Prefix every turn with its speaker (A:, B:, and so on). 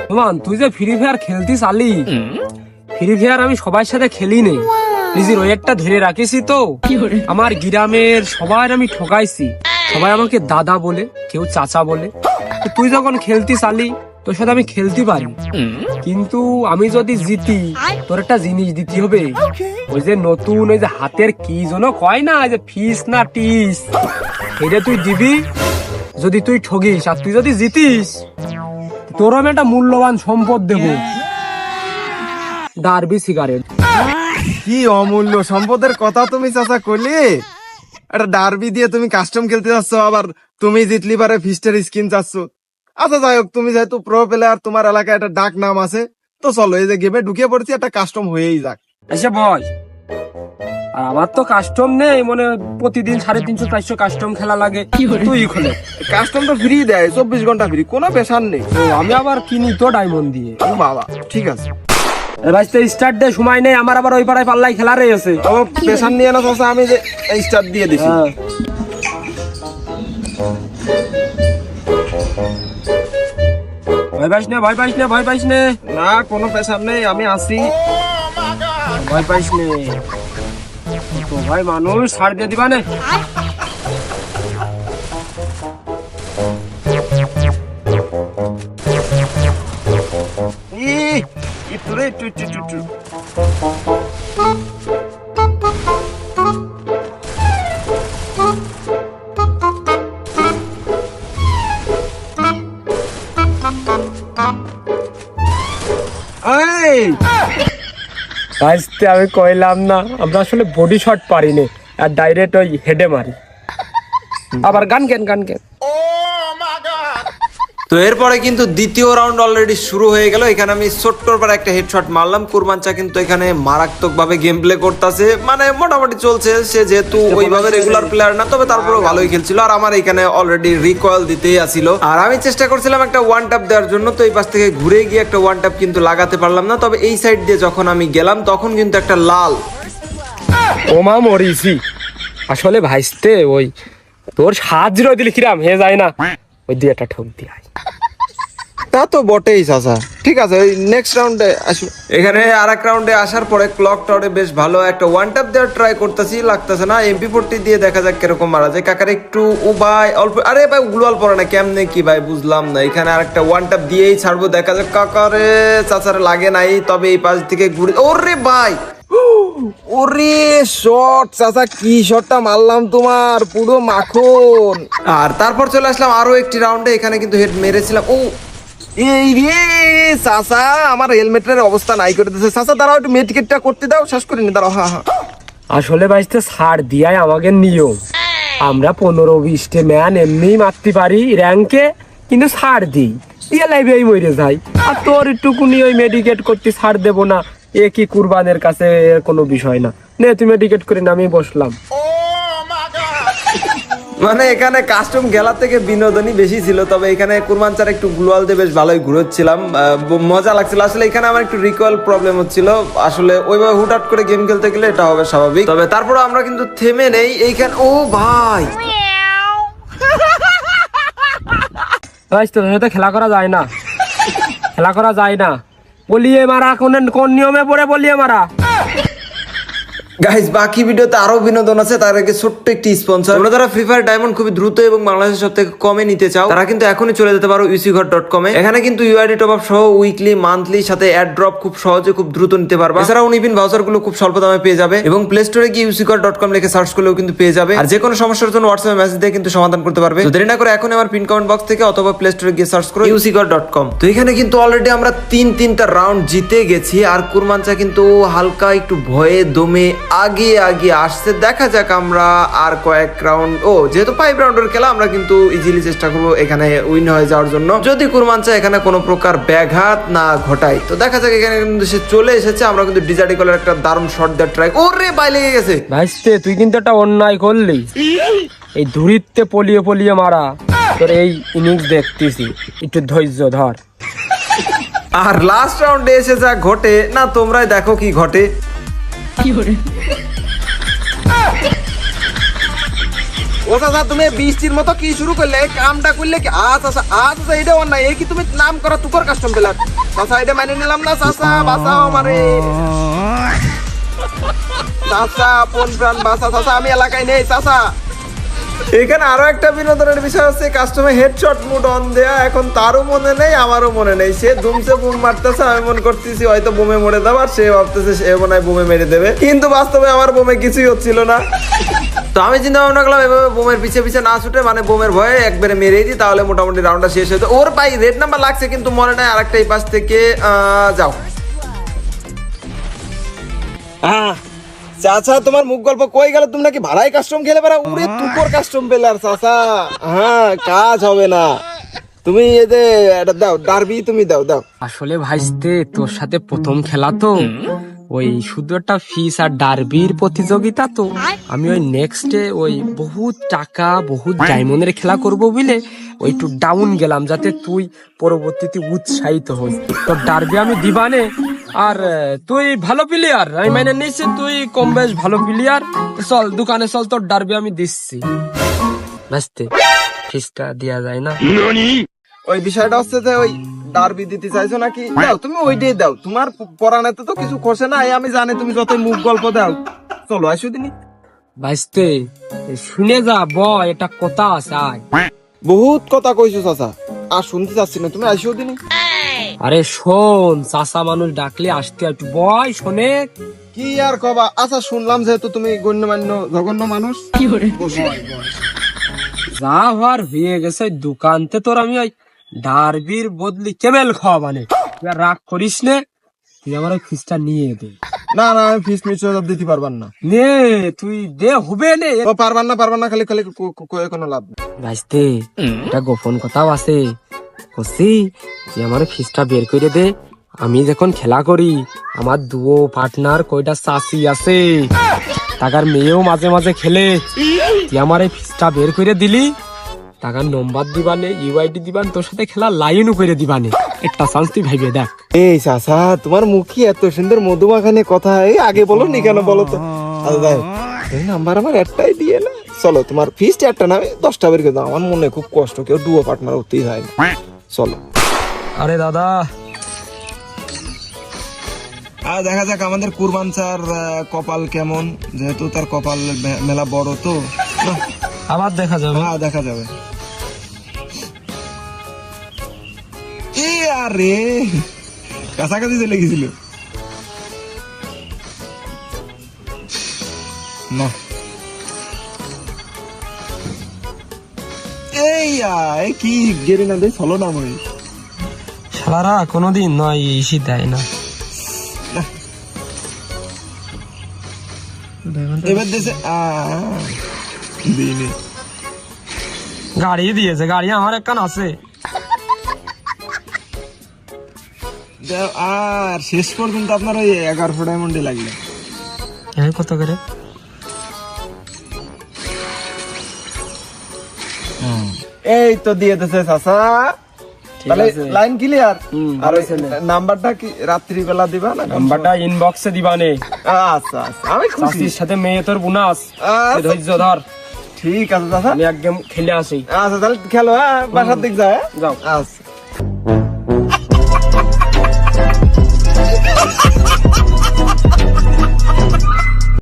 A: Roman, তুই যে free fire খেলতি চালি, ফ্রি ফায়ার আমি সবার সাথে খেলি নে, নিজের ওয়েটটা ধরে রাখিছি তো। আমার গ্রামের সবাই আমি ঠকাইছি, সবাই আমাকে দাদা বলে, কেউ চাচা বলে। তো তুই যখন খেলতি চালি, তোর সাথে আমি খেলতে পারি, কিন্তু আমি যদি জিতি তোর একটা জিনিস দিতে হবে। ওই যে নতুন ওই যে হাতের কি যেন কয় না, যে ফিস না টিস, এটা তুই দিবি। যদি তুই ঠগিস আর তুই যদি জিতিস, তোর আমি একটা মূল্যবান সম্পদ দেবো, ডারবি সিগারেট।
B: কি অমূল্য সম্পদের কথা তুমি চাচা করলে? একটা ডার্বি দিয়ে তুমি কাস্টম খেলতে যাচ্ছ, আবার তুমি জিতলি পারে ফিস্টের স্কিন চাচ্ছ। আচ্ছা যাই হোক, তুমি যেহেতু প্রো প্লেয়ার, তোমার এলাকায় একটা ডাক নাম আছে, তো চলো এই যে গেমে ঢুকে পড়ছি, একটা কাস্টম হয়েই যাক।
A: আচ্ছা বল। আর আমার তো কাস্টম নেই, মানে প্রতিদিন 350-400 কাস্টম খেলা লাগে। তুই খোলে।
B: কাস্টম তো ফ্রি দেয়, 24 ঘন্টা ফ্রি, কোনো পেশার নেই।
A: ও, আমি আবার কিনি তো ডায়মন্ড দিয়ে।
B: ও বাবা, ঠিক আছে।
A: ভাই স্টার্ট দে, সময় নেই আমার, আবার ওই পাড়ায় পাল্লাই খেলা রয়েছে।
B: তো পেশার নিয়ে না চাচা, আমি যে স্টার্ট দিয়ে দিছি।
A: ভয় পাইস না, ভয় পাইস না, ভয় পাইস না।
B: না, কোনো পেশার নেই, আমি আছি।
A: ভয় পাইস নে, তো ভাই মানুষ ছাড় দিয়ে দিবা নে। আমি কইলাম না, আমরা আসলে বডি শট পারি না, আর ডাইরেক্ট ওই হেডে মারি। আবার গান কেন, গান কেন।
C: তো এরপরে কিন্তু দ্বিতীয় রাউন্ড অলরেডি শুরু হয়ে গেল। এখানে আমি ছোট্টর পর একটা হেডশট মারলাম। কুরবানচা কিন্তু এখানে মারাত্মক ভাবে গেম প্লে করতেছে, মানে মোটামুটি চলছে। সে যেহেতু ওইভাবে রেগুলার প্লেয়ার না, তবে তারপরে ভালোই খেলছিল। আর আমার এখানে অলরেডি রিকয়েল দিতেই আসিল, আর আমি চেষ্টা করছিলাম একটা ওয়ান ট্যাপ দেওয়ার জন্য। তো এই পাশ থেকে ঘুরে গিয়ে একটা ওয়ান ট্যাপ কিন্তু লাগাতে পারলাম না। তবে এই সাইড দিয়ে যখন আমি গেলাম, তখন কিন্তু একটা লাল
A: ওমা মরিছি। আসলে ভাইস্তে ওই তোর সাহায্য দিলি কিরাম হয়ে যায় না, ওই দিয়ে একটা ঠক দিয়ে।
B: তা তো বটেই চাচা, ঠিক আছে, ওই নেক্সট রাউন্ডে আসো।
C: এখানে আর এক রাউন্ডে আসার পরে ক্লক টাওয়ারে বেশ ভালো একটা ওয়ান ট্যাপ দেওয়ার ট্রাই করতেছি, লাগতেছে না। MP40 দিয়ে দেখা যাক কিরকম মারা যায়। কাকার একটু ও ভাই অল্প, আরে ভাই গ্লোয়াল পড়ে না কেমনে কি ভাই বুঝলাম না। এখানে আর একটা ওয়ান ট্যাপ দিয়েই ছাড়বো, দেখা যাক। কাকারে চাচারে লাগে নাই, তবে এই পাশ থেকে ঘুরে, ওরে ভাই,
B: ওরে শট চাচা, কি শটটা মারলাম তোমার, পুরো মাখন।
C: আর তারপর চলে আসলাম আরো একটি রাউন্ডে। এখানে কিন্তু হেড মেরেছিলাম। ও
B: এই রে চাচা, আমার হেলমেটের অবস্থা নাই করে দিয়েছে। চাচা দাঁড়াও, একটু মেডিকেটটা করতে দাও, শেষ করে নি, দাঁড়াও। হ্যাঁ হ্যাঁ,
A: আসলে ভাইস্তে ছাড় দিয়াই আমাদের নিয়ম। আমরা 15-20 ম্যান এমনি মারতে পারি র্যাঙ্কে, কিন্তু ছাড় দিই, ইয়ে লাইভে মরে যাই। আর তোর একটুকুনি ওই মেডিকেট করতে ছাড় দেবো না, এ কি কুরবানের কাছে কোনো বিষয় না। নে তুই মেডিকেট করে না, আমি বসলাম।
C: মানে এখানে কাস্টম খেলা থেকে বিনোদনই বেশি ছিল। তবে এখানে কুরবানচার একটু গ্লোয়াল দিয়ে বেশ ভালোই ঘুরোচ্ছিলাম, মজা লাগছিল। আসলে এখানে আমার একটু রিকয়েল প্রবলেম হচ্ছিল। আসলে ওইভাবে হুটহাট করে গেম খেলতে গেলে এটা হবে স্বাভাবিক। তবে তারপরে আমরা কিন্তু থেমে নেই এইখানে। ও ভাই,
A: তোর সাথে খেলা করা যায় না, খেলা করা যায় না। বলিয়ে মারা, কোন নিয়মে পড়ে বলিয়ে মারা।
C: গাইস, বাকি ভিডিওতে আরো বিনোদন আছে। তার আগে ছোট্ট একটি স্পন্সর। তোমরা যারা ফ্রি ফায়ার ডায়মন্ড খুবই দ্রুত এবং বাংলাদেশের সব থেকে কমে নিতে চাও, তারা কিন্তু এখনই চলে যেতে পারো ucghar.com এ। এখানে কিন্তু ইউআইডি টপ আপ সহ উইকলি, মান্থলি সাথে অ্যাড ড্রপ খুব সহজে খুব দ্রুত নিতে পারবা। এছাড়াও উনিপিন ভাউচার গুলো খুব স্বল্প দামে পেয়ে যাবে, এবং প্লে স্টোরে গিয়ে ucghar.com লিখে সার্চ করলেও কিন্তু পেয়ে যাবে। আর যে কোনো সমস্যার জন্য হোয়াটসঅ্যাপে মেসেজ দিয়ে কিন্তু সমাধান করতে পারবে। তো দেরি না করে এখন আমার পিন কমেন্ট বক্স থেকে অথবা প্লে স্টোরে গিয়ে সার্চ করো ucghar.com। তো এখানে কিন্তু অলরেডি আমরা তিনটা রাউন্ড জিতে গেছি। আর কুরবানচা কিন্তু হালকা একটু ভয়ে দমে আগে আসছে। দেখা যাক আমরা আর কয়েক রাউন্ড, যেহেতু 5 রাউন্ডের খেলা, আমরা কিন্তু ইজিলি চেষ্টা করবো এখানে উইন হয়ে যাওয়ার জন্য, যদি কুরবানচা এখানে কোনো প্রকার ব্যাঘাত না ঘটায়। তো দেখা যাক, এখানে কিন্তু সে চলে এসেছে। আমরা কিন্তু ডিজার্টি কলের একটা দারুণ শট দেওয়ার ট্রাই। ওরে ভাই, লেগে গেছে।
A: ভাইস্তে তুই কিন্তু একটা অন্যায় করলি, এই ধুরিতে পলিয়ে মারা। তোর এই ইনিংস দেখতেছি, একটু ধৈর্য ধর।
C: আর লাস্ট রাউন্ডে এসে যা ঘটে না, তোমরাই দেখো কি ঘটে।
B: ও চাচা তুমি বৃষ্টির মতো কি শুরু করলে, এই কামটা করলে কি? আচ্ছা এটা অন্যায়, এই কি তুমি নাম করা তুকর কাস্টম পেলার? চাচা এটা মানে নিলাম না, চাচা বাঁচাও আমারে, চাচা আপন প্রাণ বাঁচা, চাচা আমি এলাকায় নেই চাচা। এখানে আরো একটা বিনোদনের বিষয় হচ্ছে কাস্টমে হেডশট মুড অন দেয়া, এখন তারও মনে নেই আমারও মনে নেই, সে ধুমসে বুম মারতেছে, আমি মনে করতেছি হয়তো বোমে মরে দেবো, আর সে ভাবতেছে সে মনে হয় বোমে মেরে দেবে, কিন্তু বাস্তবে আমার বোমে কিছুই হচ্ছিল না।
C: তো আমি চিন্তা ভাবনা করলাম এভাবে বোমের পিছে পিছে না ছুটে মানে বোমের ভয়ে একবারে মেরেই দিই, তাহলে মোটামুটি রাউন্ডটা শেষ হতো। ওর ভাই রেড নাম্বার লাগছে কিন্তু মনে নাই আরেকটা এই পাশ থেকে যাও।
B: চাচা তোমার মুখ গল্প কই গেল? তুমি নাকি ভাড়াই কাস্টম খেলে পারা? উড়ে তুকর কাস্টম পেলার চাচা, হ্যাঁ কাজ হবে না, তুমি এতে এটা দাও, ডারবি তুমি দাও।
A: আসলে ভাইস্তে তোর সাথে প্রথম খেলা তো, ওই শুধু একটা ফিস আর ডার্বির প্রতিযোগিতা, তো আমি ওই নেক্সটে ওই বহুত টাকা বহুত ডায়মন্ডের খেলা করব বলে ওই একটু ডাউন গেলাম, যাতে তুই পরবর্তীতে উৎসাহিত হই। তোর ডার্বি আমি দিবানে, আর তুই ভালো প্লেয়ার, আমি মানে নিচ্ছি তুই কম বেশ ভালো প্লেয়ার, চল দোকানে চল, তোর ডার্বি আমি দিচ্ছি। ভাইস্তে ফিসটা দেয়া যায় না?
B: ওই বিষয়টা হচ্ছে যে ওই ডারবি দিতে চাইছো নাকি? দাও তুমি ওইটাই দাও, তোমার পরানাতে তো কিছু খসে না, আমি জানি তুমি যতই মুখ গল্প দাও। চলো আসো দিনই।
A: ভাইস্তে শুনে যা, বয় এটা কথা আছে আয়।
B: বহুত কথা কইছো চাচা, আর শুনতে চাচ্ছি না, তুমি আসো দিনই।
A: আরে শোন, চাষা মানুষ ডাকলে আসতে একটু বয়, শোনে।
B: কি আর কবা? আচ্ছা শুনলাম যেহেতু তুমি গণ্যমান্য জঘন্য মানুষ,
A: যা হওয়ার হয়ে গেছে, দোকানতে তোর আমি ওই ডারবির বদলি কেবেল খাওয়া, মানে তুই আর রাগ করিস নে, তুই আমার ওই ফিসটা নিয়ে দে।
B: না আমি ফিস মিস দিতে পারবান না।
A: নে তুই দে, হবে নে।
B: ও পারবান না, খালি খালি কয়ে কোনো লাভ নেই।
A: ভাইস্তে এটা গোপন কথাও আছে, কসি তুই আমার ফিসটা বের করে দে। আমি যখন খেলা করি, আমার দুও পার্টনার কয়টা চাষি আছে, টাকার মেয়েও মাঝে মাঝে খেলে, তুই আমার এই ফিসটা বের করে দিলি, টাকার নম্বর দিবানে, ইউআইডি দিবান, তোর সাথে খেলা লাইনও করে দিবানে, একটা চান্স তুই ভাইবে দেখ।
B: এই চাচা তোমার মুখে এত সুন্দর মধুমাখানে কথা, এই আগে বলো নি কেন বলো তো? আচ্ছা যাই এই নাম্বার আমার একটাই দিয়ে না, চলো তোমার ফিসটা একটা না 10টা বের করে দাও, আমার মনে খুব কষ্ট, কেউ ডুয়ো পার্টনার হতেই হয় না, চলো।
A: আরে দাদা,
B: আর দেখা যাক আমাদের কুরবান স্যার কপাল কেমন, যেহেতু তার কপাল মেলা বড় তো,
A: আবার দেখা যাবে।
B: হ্যাঁ দেখা যাবে। এ আরে কাছাকাছি চলে গেছিল না, এই কি গেরি না দে, চলো না মই
A: শালারা কোনোদিন নয় ইসি দেয় না।
B: এবার দেশে দিনে
A: গাড়ি দিয়েছে, গাড়ি আমার একখান আছে।
B: আর শেষ পর্যন্ত আপনার ওই 1100 ডায়মন্ডে লাগলো।
A: কত করে?
B: এই তো দিয়ে দিতেছে চাচা, তাহলে লাইন ক্লিয়ার। আর নাম্বারটা কি রাত্রি বেলা দিবা না?
A: নাম্বারটা ইনবক্সে দিবানে।
B: আচ্ছা আমি খুশি।
A: চাষির সাথে মেয়ে তোর বুনাস, ধৈর্য ধর।
B: ঠিক আছে চাচা,
A: আমি এক গেম খেলে আসি।
B: আচ্ছা তাহলে খেলো, হ্যাঁ বাসার দিক যায়,
A: যাও।
B: আচ্ছা।